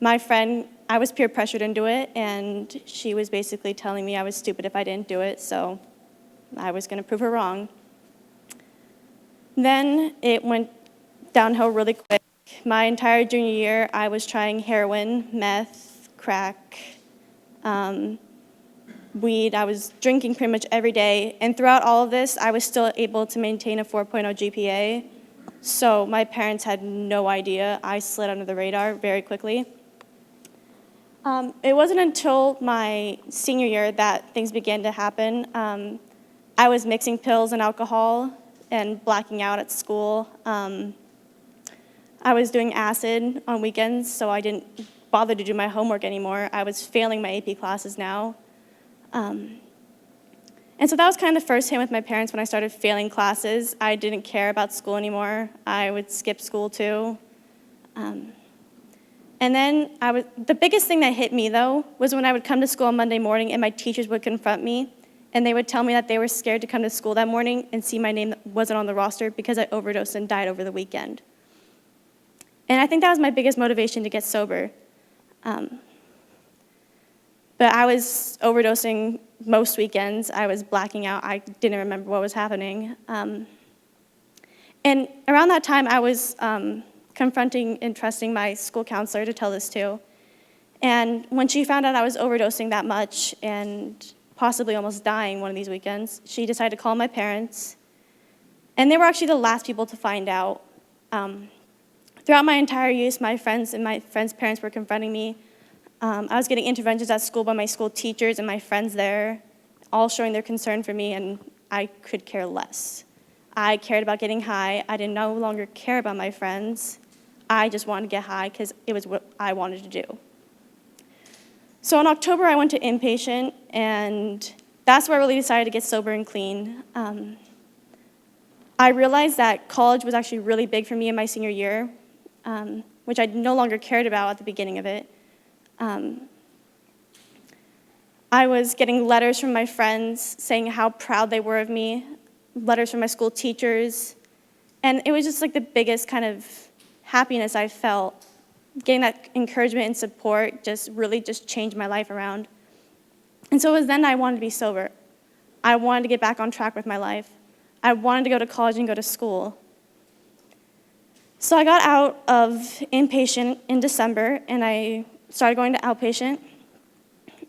My friend, I was peer pressured into it, and she was basically telling me I was stupid if I didn't do it, so I was going to prove her wrong. Then it went downhill really quick. My entire junior year, I was trying heroin, meth, crack, weed. I was drinking pretty much every day, and throughout all of this, I was still able to maintain a 4.0 GPA, so my parents had no idea. I slid under the radar very quickly. It wasn't until my senior year that things began to happen. I was mixing pills and alcohol and blacking out at school. I was doing acid on weekends, so I didn't bother to do my homework anymore. I was failing my AP classes now. And so that was kind of the first hint with my parents when I started failing classes. I didn't care about school anymore. I would skip school too. And then the biggest thing that hit me, though, was when I would come to school on Monday morning and my teachers would confront me, and they would tell me that they were scared to come to school that morning and see my name that wasn't on the roster because I overdosed and died over the weekend. And I think that was my biggest motivation to get sober. But I was overdosing most weekends. I was blacking out. I didn't remember what was happening. And around that time, I was confronting and trusting my school counselor to tell this to. And when she found out I was overdosing that much and possibly almost dying one of these weekends, she decided to call my parents. And they were actually the last people to find out. Throughout my entire use, my friends and my friends' parents were confronting me. I was getting interventions at school by my school teachers and my friends there, all showing their concern for me, and I could care less. I cared about getting high. I did no longer care about my friends. I just wanted to get high because it was what I wanted to do. So in October, I went to inpatient, and that's where I really decided to get sober and clean. I realized that college was actually really big for me in my senior year, which I no longer cared about at the beginning of it. I was getting letters from my friends saying how proud they were of me, letters from my school teachers, and it was just like the biggest kind of happiness I felt. Getting that encouragement and support just really just changed my life around. And so it was then I wanted to be sober. I wanted to get back on track with my life. I wanted to go to college and go to school. So I got out of inpatient in December, and I started going to outpatient.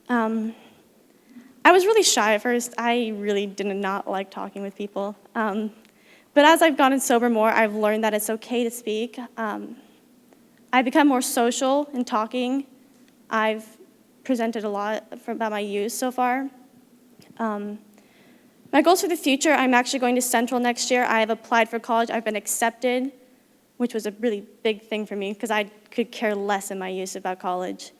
I was really shy at first. I really did not like talking with people. But as I've gotten sober more, I've learned that it's okay to speak. I've become more social in talking. I've presented a lot about my use so far. My goals for the future, I'm actually going to Central next year. I have applied for college. I've been accepted, which was a really big thing for me because I could care less in my use about college.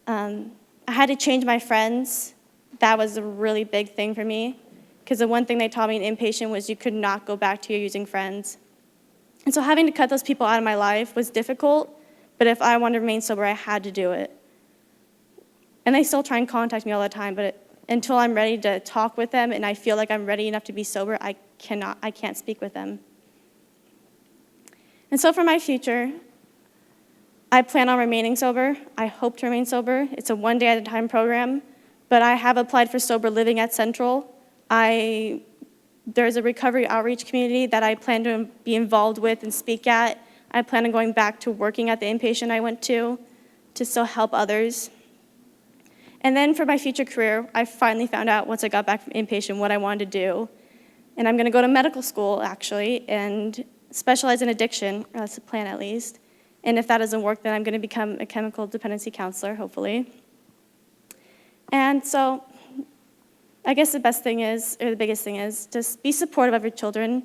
I had to change my friends. That was a really big thing for me because the one thing they taught me in inpatient was you could not go back to your using friends. And so having to cut those people out of my life was difficult, but if I wanted to remain sober, I had to do it. And they still try and contact me all the time, but until I'm ready to talk with them and I feel like I'm ready enough to be sober, I can't speak with them. And so for my future, I plan on remaining sober. I hope to remain sober. It's a one-day-at-a-time program, but I have applied for sober living at Central. There's a recovery outreach community that I plan to be involved with and speak at. I plan on going back to working at the inpatient I went to still help others. And then for my future career, I finally found out once I got back from inpatient what I wanted to do. And I'm going to go to medical school, actually, and specialize in addiction, or that's the plan at least. And if that doesn't work, then I'm going to become a chemical dependency counselor, hopefully. And so I guess the biggest thing is, just be supportive of your children.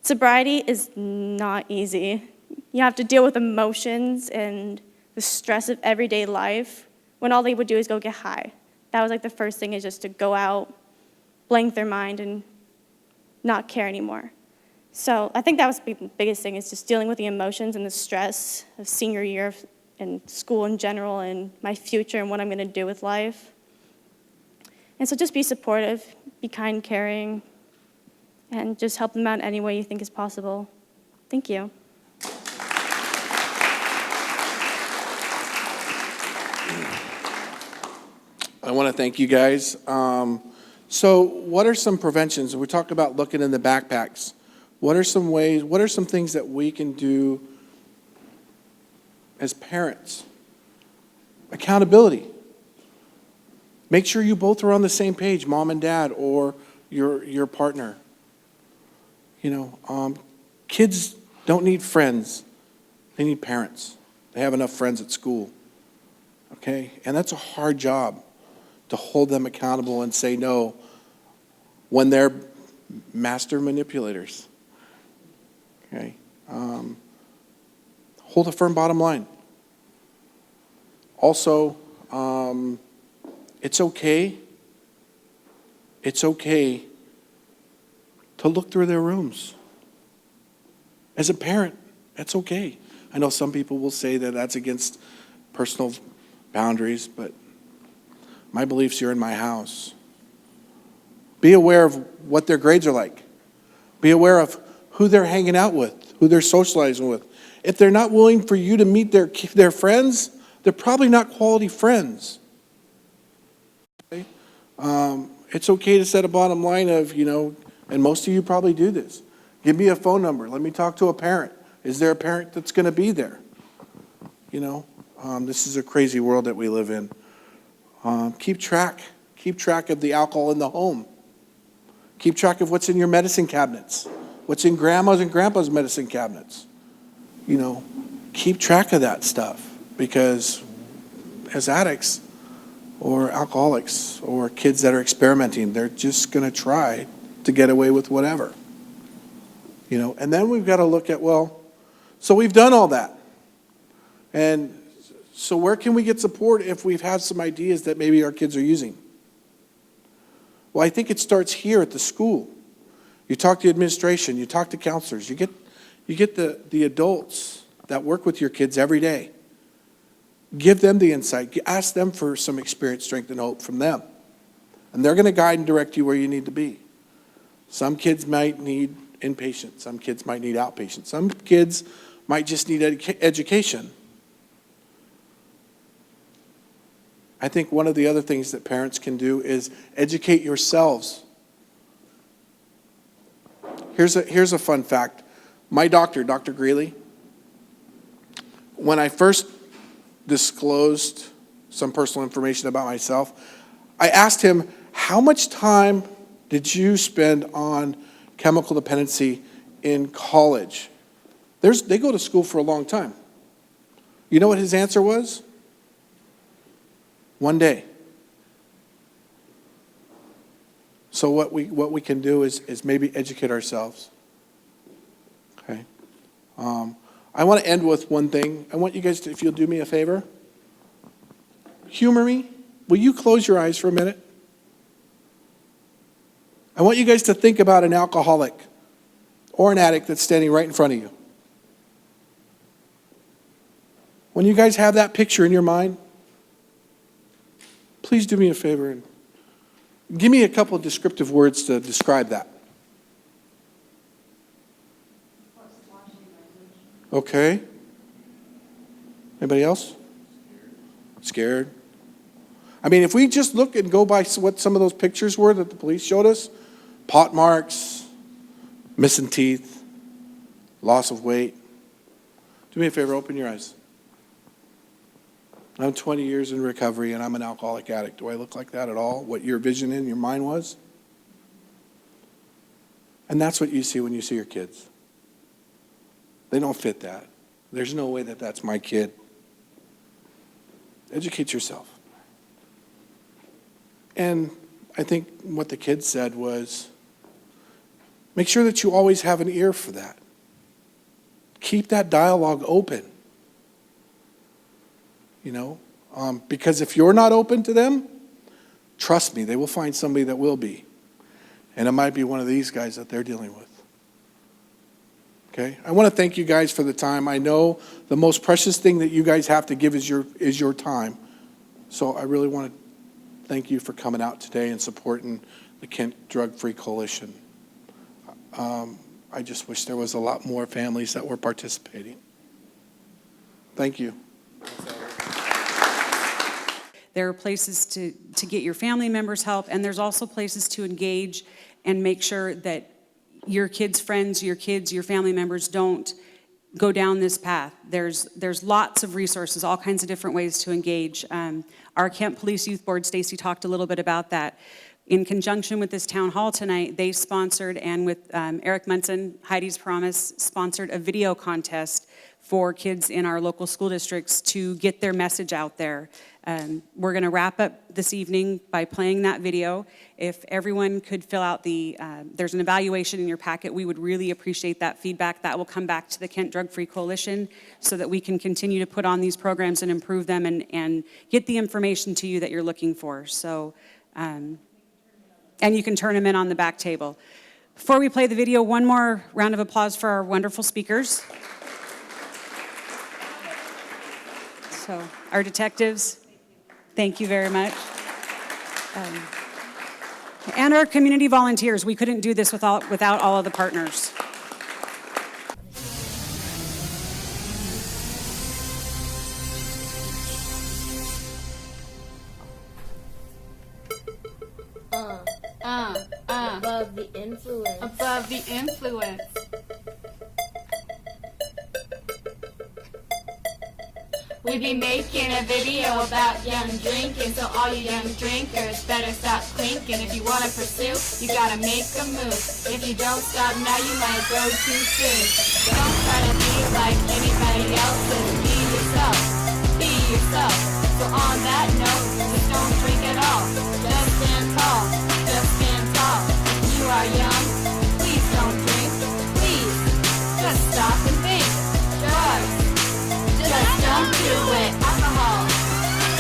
Sobriety is not easy. You have to deal with emotions and the stress of everyday life when all they would do is go get high. That was like the first thing, is just to go out, blank their mind, and not care anymore. So I think that was the biggest thing, is just dealing with the emotions and the stress of senior year and school in general and my future and what I'm going to do with life. And so just be supportive, be kind, caring, and just help them out in any way you think is possible. Thank you. I want to thank you guys. So what are some preventions? We talk about looking in the backpacks. What are some ways, what are some things that we can do as parents? Accountability. Make sure you both are on the same page, mom and dad, or your partner. Kids don't need friends. They need parents. They have enough friends at school. Okay? And that's a hard job, to hold them accountable and say no when they're master manipulators. Okay? Hold a firm bottom line. Also, it's okay to look through their rooms. As a parent, that's okay. I know some people will say that that's against personal boundaries, but my beliefs are in my house. Be aware of what their grades are like. Be aware of who they're hanging out with, who they're socializing with. If they're not willing for you to meet their friends, they're probably not quality friends. Okay? It's okay to set a bottom line of, and most of you probably do this. Give me a phone number. Let me talk to a parent. Is there a parent that's going to be there? This is a crazy world that we live in. Keep track of the alcohol in the home. Keep track of what's in your medicine cabinets, what's in grandma's and grandpa's medicine cabinets. Keep track of that stuff, because as addicts or alcoholics or kids that are experimenting, they're just going to try to get away with whatever. And then we've got to look at, so we've done all that. And so where can we get support if we've had some ideas that maybe our kids are using? Well, I think it starts here at the school. You talk to administration, you talk to counselors, you get the adults that work with your kids every day. Give them the insight. Ask them for some experience, strength, and hope from them. And they're going to guide and direct you where you need to be. Some kids might need inpatient. Some kids might need outpatient. Some kids might just need education. I think one of the other things that parents can do is educate yourselves. Here's a fun fact. My doctor, Dr. Greeley, when I first disclosed some personal information about myself, I asked him, how much time did you spend on chemical dependency in college? They go to school for a long time. You know what his answer was? 1 day. So what we can do is maybe educate ourselves. Okay. I want to end with one thing. I want you guys to, if you'll do me a favor, humor me. Will you close your eyes for a minute? I want you guys to think about an alcoholic or an addict that's standing right in front of you. When you guys have that picture in your mind, please do me a favor and give me a couple of descriptive words to describe that. Okay. Anybody else? Scared. I mean, if we just look and go by what some of those pictures were that the police showed us, pot marks, missing teeth, loss of weight. Do me a favor, open your eyes. I'm 20 years in recovery and I'm an alcoholic addict. Do I look like that at all? What your vision in your mind was? And that's what you see when you see your kids. They don't fit that. There's no way that that's my kid. Educate yourself. And I think what the kids said was, make sure that you always have an ear for that. Keep that dialogue open. Because if you're not open to them, trust me, they will find somebody that will be. And it might be one of these guys that they're dealing with. Okay? I want to thank you guys for the time. I know the most precious thing that you guys have to give is your time. So I really want to thank you for coming out today and supporting the Kent Drug-Free Coalition. I just wish there was a lot more families that were participating. Thank you. There are places to get your family members help, and there's also places to engage and make sure that your kids' friends, your family members don't go down this path. There's lots of resources, all kinds of different ways to engage. Our Kent Police Youth Board, Stacy talked a little bit about that. In conjunction with this town hall tonight, they sponsored, and with Eric Munson, Heidi's Promise, sponsored a video contest for kids in our local school districts to get their message out there. We're going to wrap up this evening by playing that video. If everyone could fill out there's an evaluation in your packet, we would really appreciate that feedback. That will come back to the Kent Drug-Free Coalition so that we can continue to put on these programs and improve them and get the information to you that you're looking for. So, and you can turn them in on the back table. Before we play the video, one more round of applause for our wonderful speakers. So, our detectives, thank you very much. And our community volunteers. We couldn't do this without all of the partners. Above the influence. Above the influence. We be making a video about young drinking, so all you young drinkers better stop clinking. If you want to pursue, you gotta make a move. If you don't stop now, you might go too soon. Don't try to be like anybody else, just be yourself. Be yourself. So on that note, just don't drink at all. Just stand tall. Just stand tall. If you are young, please don't drink. Please, just stop and think. Drugs. Just don't do it. Alcohol.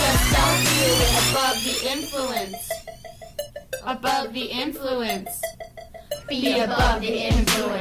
Just don't do it. Above the influence. Above the influence. Be above the influence.